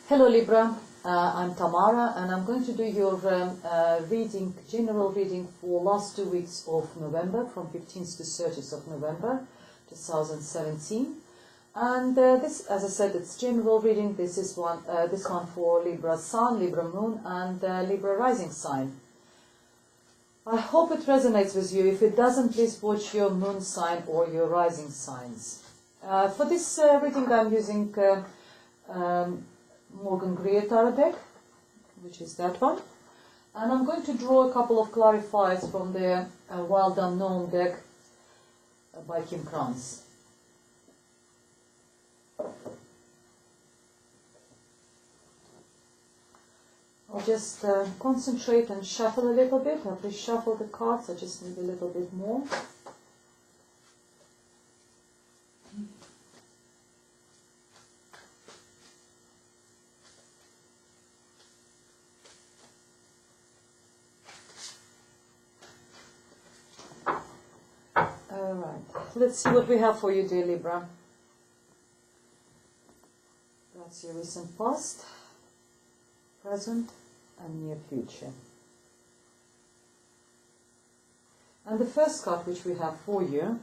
Hello Libra, I'm Tamara and I'm going to do your general reading for last 2 weeks of November, from 15th to 30th of November 2017. And this, as I said, it's general reading. This is one for Libra Sun, Libra Moon and Libra Rising sign. I hope it resonates with you. If it doesn't, please watch your Moon sign or your Rising signs. For this reading I'm using Morgan Greer Tarot deck, which is that one, and I'm going to draw a couple of clarifiers from the Wild Unknown deck by Kim Krantz. I'll just concentrate and shuffle a little bit. I'll reshuffle the cards. I just need a little bit more. Alright, let's see what we have for you, dear Libra. That's your recent past, present and near future. And the first card which we have for you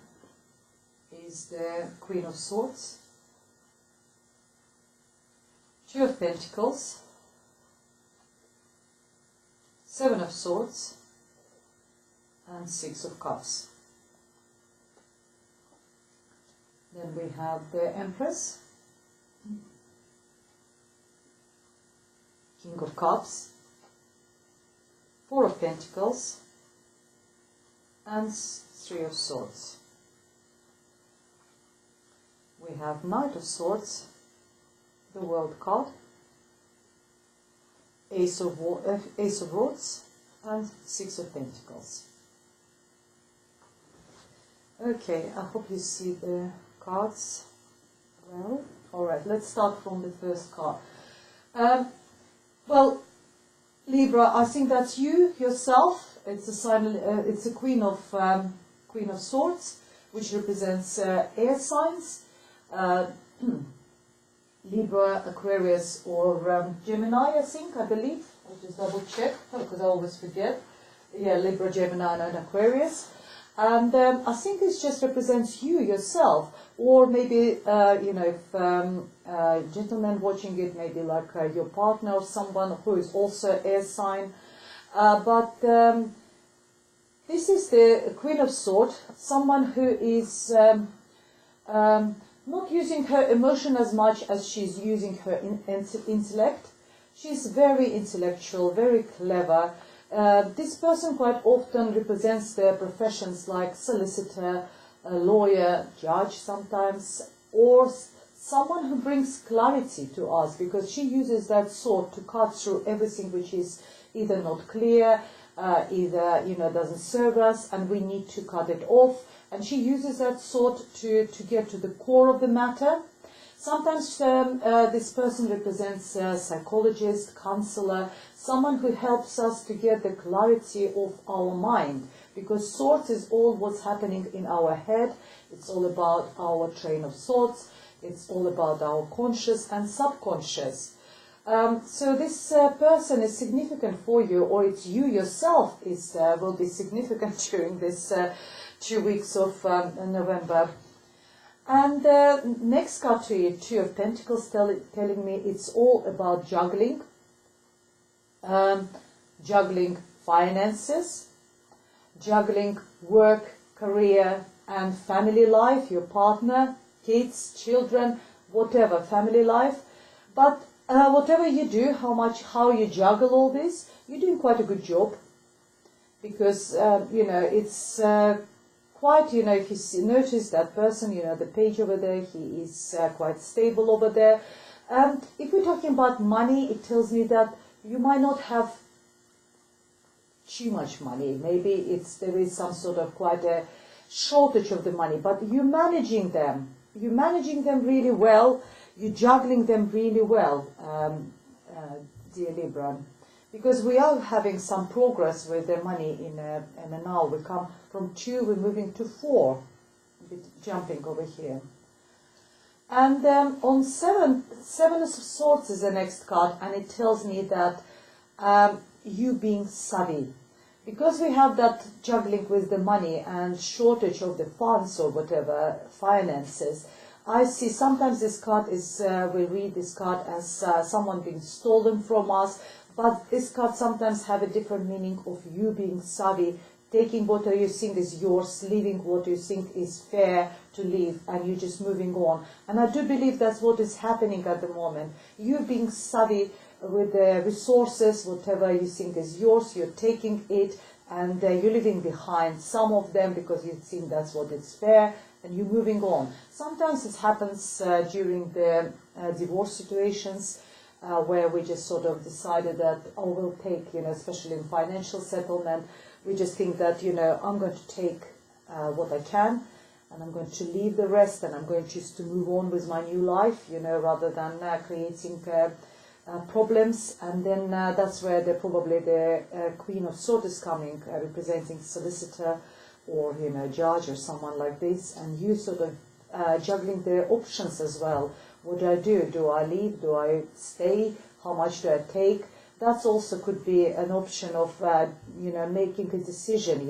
is the Queen of Swords, Two of Pentacles, Seven of Swords and Six of Cups. Then we have the Empress, King of Cups, Four of Pentacles and Three of Swords. We have Knight of Swords, the World card, Ace of Rods and Six of Pentacles. Okay, I hope you see the cards well. Alright, let's start from the first card. Well, Libra, I think that's you yourself. It's a sign. It's a Queen of Swords, which represents air signs. Libra, Aquarius, or Gemini. I believe. I'll just double check because I always forget. Yeah, Libra, Gemini, and Aquarius. And I think this just represents you yourself, or maybe if gentlemen watching it, maybe like your partner or someone who is also air sign. But this is the Queen of Swords, someone who is not using her emotion as much as she's using her intellect. She's very intellectual, very clever. This person quite often represents their professions like solicitor, a lawyer, judge sometimes, or someone who brings clarity to us, because she uses that sword to cut through everything which is either not clear, either doesn't serve us, and we need to cut it off. And she uses that sword to get to the core of the matter. Sometimes this person represents a psychologist, counselor, someone who helps us to get the clarity of our mind, because swords is all what's happening in our head. It's all about our train of thoughts. It's all about our conscious and subconscious. So this person is significant for you, or it's you yourself will be significant during this 2 weeks of November. And next card to you, Two of Pentacles, telling me it's all about juggling. Juggling finances, juggling work, career and family life, your partner, kids, children, whatever, family life. But whatever you do, how you juggle all this, you're doing quite a good job, because it's quite, if you notice that person, the page over there, he is quite stable over there. If we're talking about money, it tells me that you might not have too much money. Maybe there is some sort of quite a shortage of the money, but you're managing them. You're managing them really well. You're juggling them really well, dear Libra. Because we are having some progress with the money in now. We come from 2, we're moving to 4. A bit jumping over here. And on Seven of Swords is the next card, and it tells me that you being savvy. Because we have that juggling with the money and shortage of the funds or whatever, finances, I see sometimes this card is, we read this card as someone being stolen from us, but this card sometimes have a different meaning of you being savvy, taking what you think is yours, leaving what you think is fair to leave, and you just moving on. And I do believe that's what is happening at the moment. You being savvy with the resources, whatever you think is yours, you're taking it, and you're leaving behind some of them because you think that's what is fair, and you're moving on. Sometimes it happens during the divorce situations, where we just sort of decided that, oh, we'll take, especially in financial settlement, we just think that, I'm going to take what I can, and I'm going to leave the rest, and I'm going just to move on with my new life, rather than creating problems. And then that's where probably the Queen of Swords is coming, representing solicitor or, judge or someone like this, and you sort of juggling the options as well. What do I do? Do I leave? Do I stay? How much do I take? That also could be an option of, making a decision,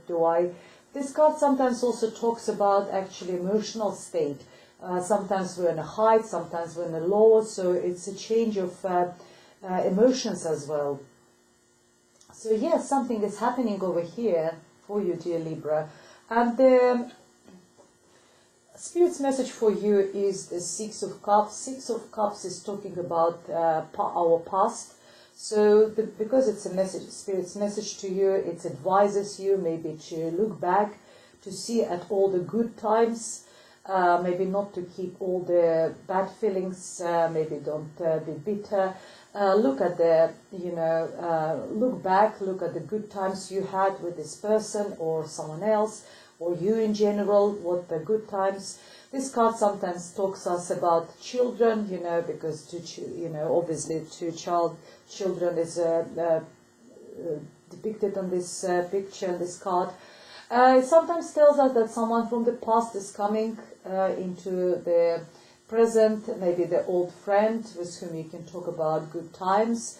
do I... This card sometimes also talks about actually emotional state. Sometimes we're in a high, sometimes we're in a low, so it's a change of emotions as well. So yes, something is happening over here for you, dear Libra. And the Spirit's message for you is the Six of Cups. Six of Cups is talking about our past. So because it's a message, Spirit's message to you, it advises you maybe to look back, to see at all the good times, maybe not to keep all the bad feelings, maybe don't be bitter. Look at the, look back, look at the good times you had with this person or someone else, or you in general, what the good times. This card sometimes talks us about children, because obviously children is depicted on this picture, in this card. It sometimes tells us that someone from the past is coming into the present, maybe the old friend with whom you can talk about good times,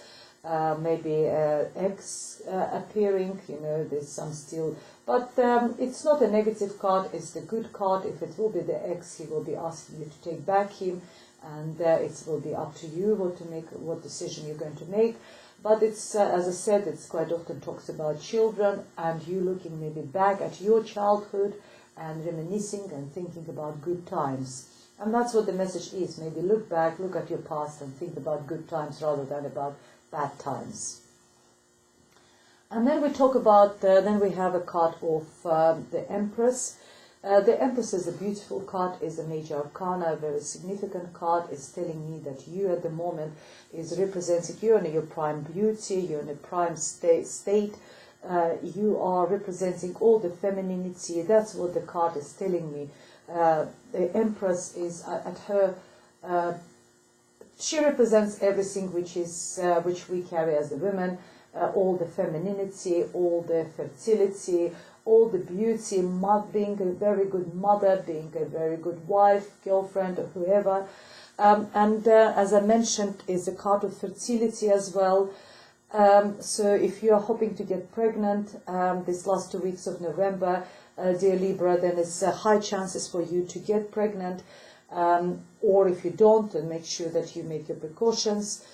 maybe ex appearing, there's some still, but it's not a negative card, it's the good card. If it will be the ex, he will be asking you to take back him, and it will be up to you what decision you're going to make. But it's, as I said, it's quite often talks about children, and you looking maybe back at your childhood and reminiscing and thinking about good times. And that's what the message is. Maybe look back, look at your past, and think about good times rather than about bad times. And then we talk about, then we have a card of the Empress. The Empress is a beautiful card, is a major arcana, a very significant card. It's telling me that you at the moment is representing, you're in your prime beauty, you're in a prime state. You are representing all the femininity. That's what the card is telling me. The Empress is at her, she represents everything which is which we carry as a women, all the femininity, all the fertility, all the beauty, being a very good mother, being a very good wife, girlfriend, or whoever. And as I mentioned, is a card of fertility as well. So if you are hoping to get pregnant this last 2 weeks of November, dear Libra, then it's high chances for you to get pregnant. Or if you don't, then make sure that you make your precautions.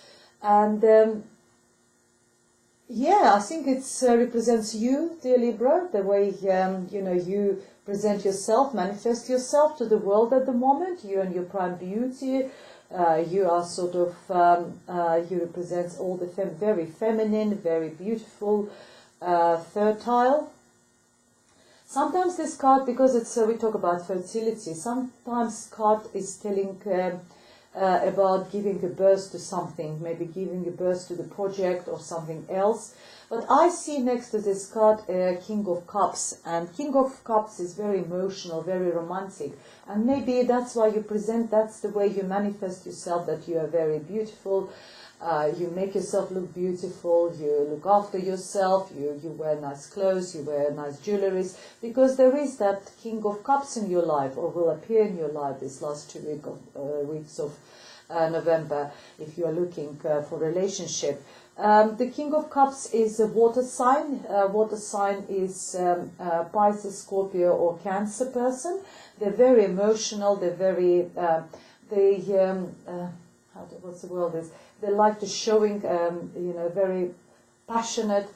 And yeah, I think it represents you, dear Libra, the way you present yourself, manifest yourself to the world at the moment. You're in your prime beauty. You are sort of, you represent all the very feminine, very beautiful, fertile. Sometimes this card, because it's we talk about fertility, sometimes card is telling about giving a birth to something, maybe giving a birth to the project or something else. But I see next to this card King of Cups, and King of Cups is very emotional, very romantic, and maybe that's why you present, that's the way you manifest yourself, that you are very beautiful. You make yourself look beautiful, you look after yourself, you wear nice clothes, you wear nice jewelries, because there is that King of Cups in your life, or will appear in your life this last 2 weeks of November, if you are looking for relationship. The King of Cups is a water sign. Water sign is Pisces, Scorpio, or Cancer person. They're very emotional, they're very, what's the word is? They like to showing, very passionate,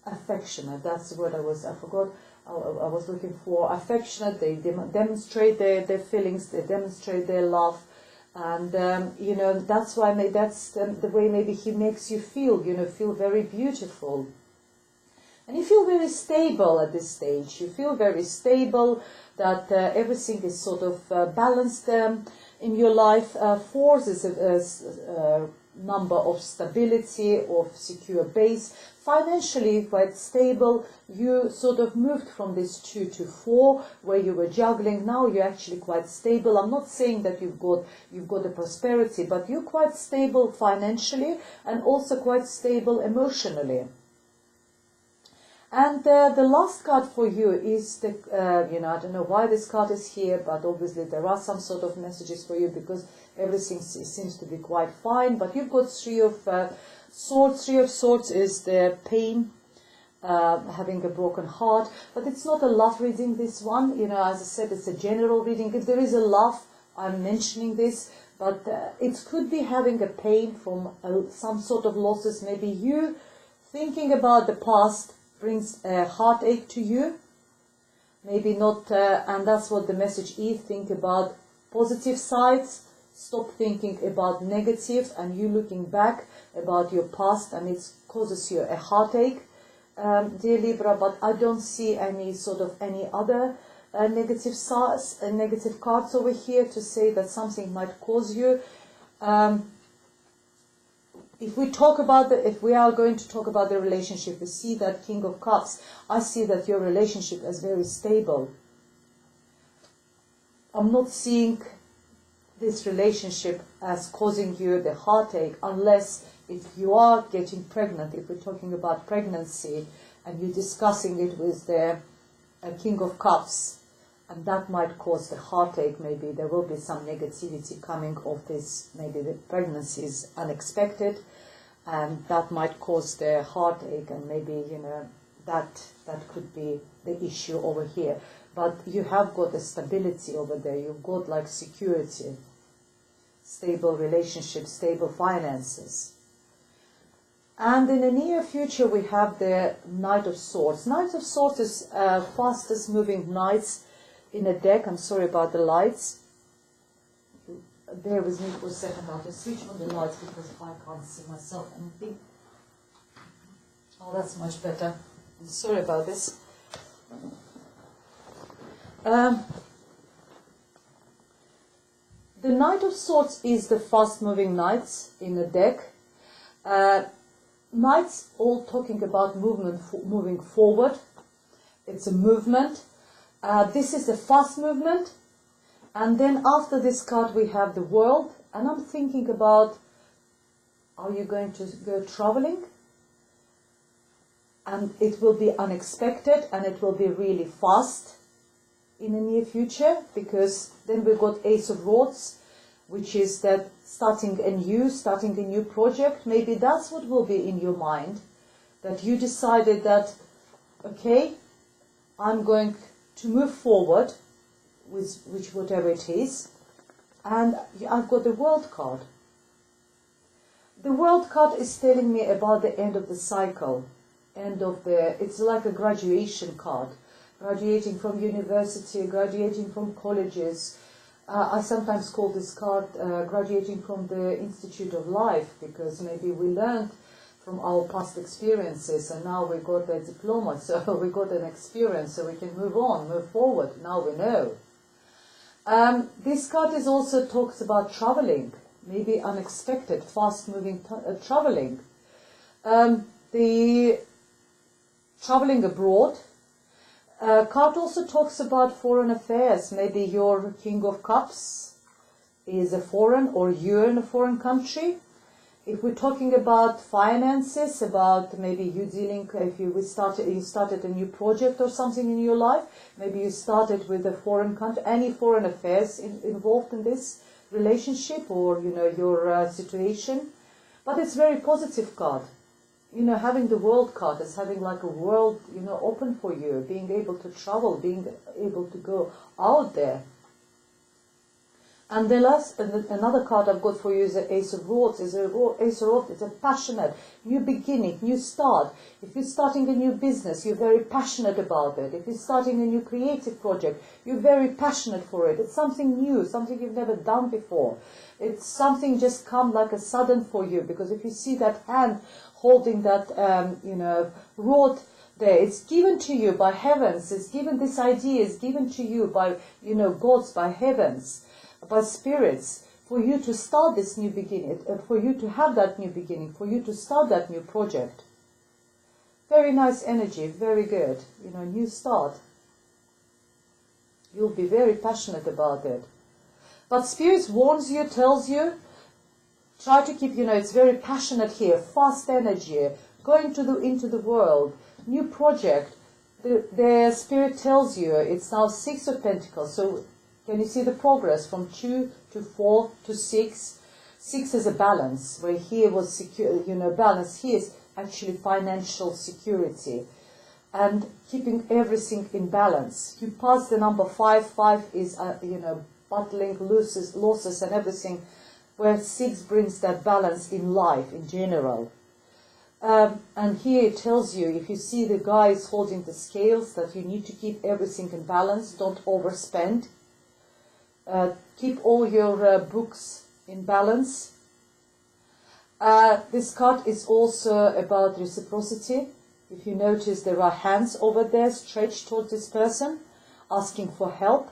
affectionate. That's the word I was looking for. Affectionate. They demonstrate their feelings. They demonstrate their love, and that's why that's the way maybe he makes you feel. Feel very beautiful. And you feel very stable at this stage. You feel very stable, that everything is sort of balanced in your life. Fours is a number of stability, of secure base. Financially quite stable. You sort of moved from this 2 to 4, where you were juggling. Now you're actually quite stable. I'm not saying that you've got a prosperity, but you're quite stable financially and also quite stable emotionally. And the last card for you is the, I don't know why this card is here, but obviously there are some sort of messages for you, because everything seems to be quite fine. But you've got Three of Swords. Three of Swords is the pain, having a broken heart. But it's not a love reading, this one. As I said, it's a general reading. If there is a love, I'm mentioning this. But it could be having a pain from some sort of losses. Maybe you thinking about the past brings a heartache to you, maybe not, and that's what the message is. Think about positive sides, stop thinking about negatives, and you looking back about your past, and it causes you a heartache, dear Libra. But I don't see any other negative cards over here to say that something might cause you. If we are going to talk about the relationship, we see that King of Cups. I see that your relationship is very stable. I'm not seeing this relationship as causing you the heartache, unless if you are getting pregnant, if we're talking about pregnancy, and you're discussing it with the King of Cups, and that might cause the heartache. Maybe there will be some negativity coming of this. Maybe the pregnancy is unexpected, and that might cause the heartache, and maybe that could be the issue over here. But you have got the stability over there. You've got like security, stable relationship, stable finances. And in the near future, we have the Knight of Swords. Knight of Swords is fastest moving knights in a deck. I'm sorry about the lights. Bear with me for a second. I'll just switch on the lights because I can't see myself anything. Oh, that's much better. Sorry about this. The Knight of Swords is the fast-moving knights in the deck. Knights all talking about moving forward. It's a movement. This is the fast movement. And then after this card we have the World. And I'm thinking about, are you going to go traveling? And it will be unexpected, and it will be really fast in the near future, because then we've got Ace of Swords, which is that starting a new project. Maybe that's what will be in your mind, that you decided that, okay, I'm going to move forward with whatever it is. And I've got the World card. The World card is telling me about the end of the cycle, it's like a graduation card, graduating from university, graduating from colleges. I sometimes call this card graduating from the Institute of Life, because maybe we learned from our past experiences, and now we got a diploma, so we got an experience, so we can move on, move forward. Now we know. This card is also talks about traveling, maybe unexpected, fast-moving traveling. the traveling abroad. Card also talks about foreign affairs. Maybe your King of Cups is a foreign, or you're in a foreign country. If we're talking about finances, about maybe you dealing, if you started a new project or something in your life, maybe you started with a foreign country, any foreign affairs involved in this relationship, or your situation. But it's very positive card. Having the world card is having like a world, open for you, being able to travel, being able to go out there. And another card I've got for you is the Ace of Swords. Ace of Swords, it's a passionate, new beginning, new start. If you're starting a new business, you're very passionate about it. If you're starting a new creative project, you're very passionate for it. It's something new, something you've never done before. It's something just come like a sudden for you, because if you see that hand holding that, rod there, it's given to you by heavens. It's given, this idea is given to you by, gods, by heavens, by spirits, for you to start this new beginning, for you to have that new beginning, for you to start that new project. Very nice energy, very good. New start. You'll be very passionate about it. But Spirit warns you, tells you, try to keep, it's very passionate here, fast energy, going into the world, new project. The Spirit tells you it's now 6 of Pentacles. So can you see the progress from 2 to 4 to 6? 6 is a balance, where here was secure, balance. Here is actually financial security and keeping everything in balance. You pass the number 5. 5 is, battling losses and everything, where 6 brings that balance in life in general. And here it tells you, if you see the guys holding the scales, that you need to keep everything in balance, don't overspend. Keep all your books in balance. This card is also about reciprocity. If you notice, there are hands over there stretched towards this person, asking for help.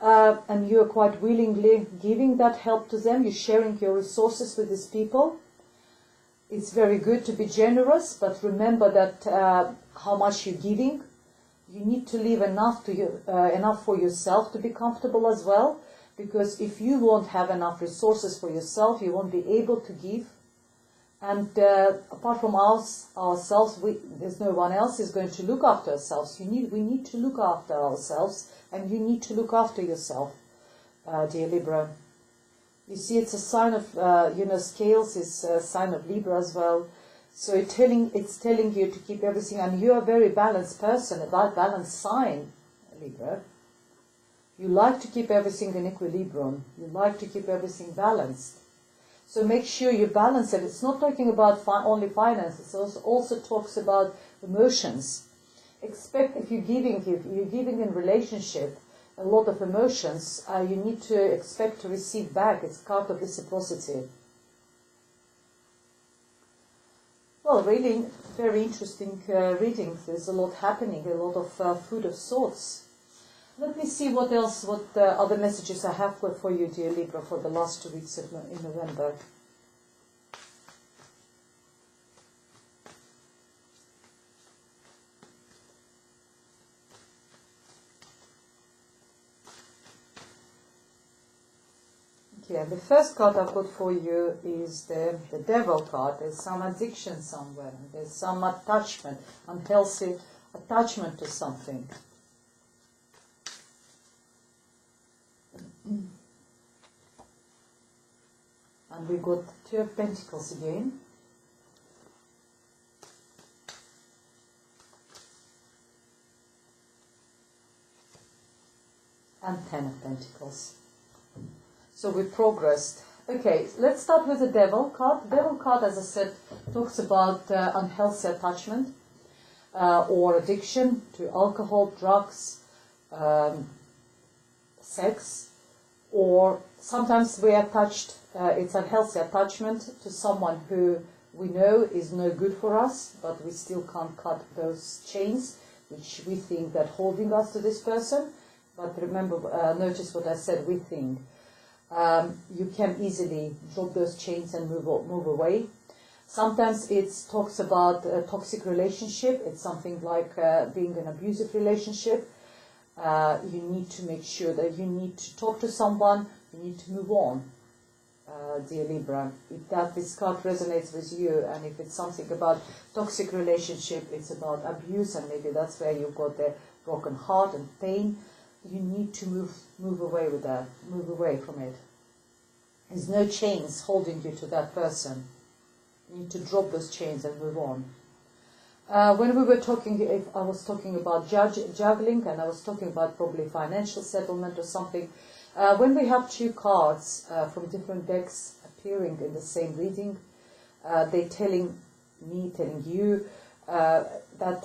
And you are quite willingly giving that help to them. You're sharing your resources with these people. It's very good to be generous, but remember that how much you're giving. You need to leave enough for yourself to be comfortable as well, because if you won't have enough resources for yourself, you won't be able to give. And apart from ourselves, there's no one else is going to look after ourselves. We need to look after ourselves, and you need to look after yourself, dear Libra. You see, it's a sign of, scales is a sign of Libra as well. So it's telling you to keep everything, and you're a very balanced person, a balanced sign, Libra. You like to keep everything in equilibrium. You like to keep everything balanced. So make sure you balance it. It's not talking about only finances. It also talks about emotions. If you're giving in relationship a lot of emotions, you need to expect to receive back. It's card of reciprocity. Well, really very interesting readings. There's a lot happening, a lot of food of thoughts. Let me see what other messages I have for you, dear Libra, for the last 2 weeks in November. Okay, and the first card I've got for you is the Devil card. There's some addiction somewhere. There's some attachment, unhealthy attachment to something. And we got 2 of Pentacles again. And 10 of Pentacles. So we progressed. Okay, let's start with the Devil card. The Devil card, as I said, talks about unhealthy attachment or addiction to alcohol, drugs, sex, or sometimes we are attached, it's unhealthy attachment to someone who we know is no good for us, but we still can't cut those chains, which we think that holding us to this person. But remember, notice what I said, we think. You can easily drop those chains and move away. Sometimes it talks about a toxic relationship. It's something like being in an abusive relationship. You need to make sure that you need to talk to someone, you need to move on, dear Libra. If this card resonates with you, and if it's something about toxic relationship, it's about abuse, and maybe that's where you've got the broken heart and pain, you need to move away with that, move away from it. There's no chains holding you to that person. You need to drop those chains and move on. When we were talking, I was talking about juggling, and I was talking about probably financial settlement or something. When we have two cards from different decks appearing in the same reading, they're telling you that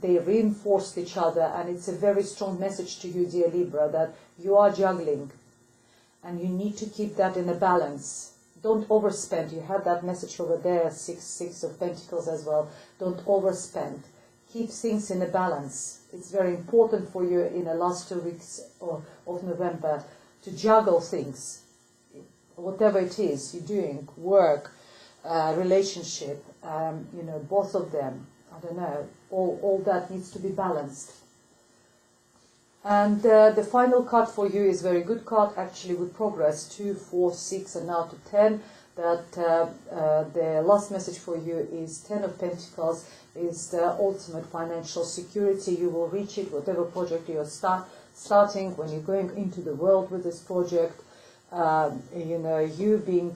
they reinforce each other, and it's a very strong message to you, dear Libra, that you are juggling, and you need to keep that in a balance. Don't overspend. You have that message over there, Six of Pentacles as well. Don't overspend. Keep things in a balance. It's very important for you in the last 2 weeks of November to juggle things. Whatever it is you're doing, work, relationship, both of them. I don't know. All that needs to be balanced. And the final card for you is a very good card, actually, with progress, 2, 4, 6, and now to 10. That the last message for you is 10 of Pentacles, is the ultimate financial security. You will reach it, whatever project you're starting, when you're going into the world with this project. You being,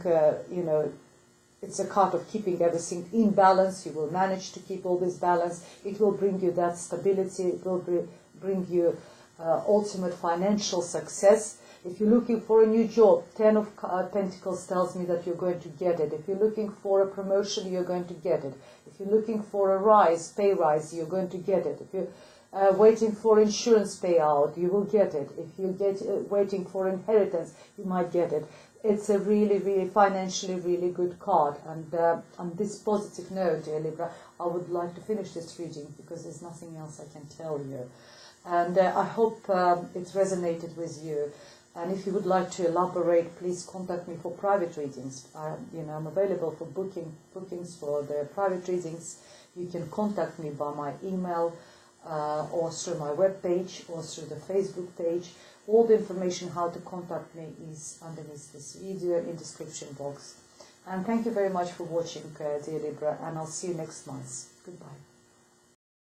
it's a card of keeping everything in balance. You will manage to keep all this balance. It will bring you that stability. It will bring you ultimate financial success. If you're looking for a new job, 10 of Pentacles tells me that you're going to get it. If you're looking for a promotion, you're going to get it. If you're looking for a pay rise, you're going to get it. If you're waiting for insurance payout, you will get it. If you're waiting for inheritance, you might get it. It's a really, really financially really good card. And on this positive note, dear Libra, I would like to finish this reading because there's nothing else I can tell you. And I hope it resonated with you. And if you would like to elaborate, please contact me for private readings. I'm available for bookings for the private readings. You can contact me by my email or through my webpage or through the Facebook page. All the information how to contact me is underneath this video in the description box. And thank you very much for watching, dear Libra, and I'll see you next month. Goodbye.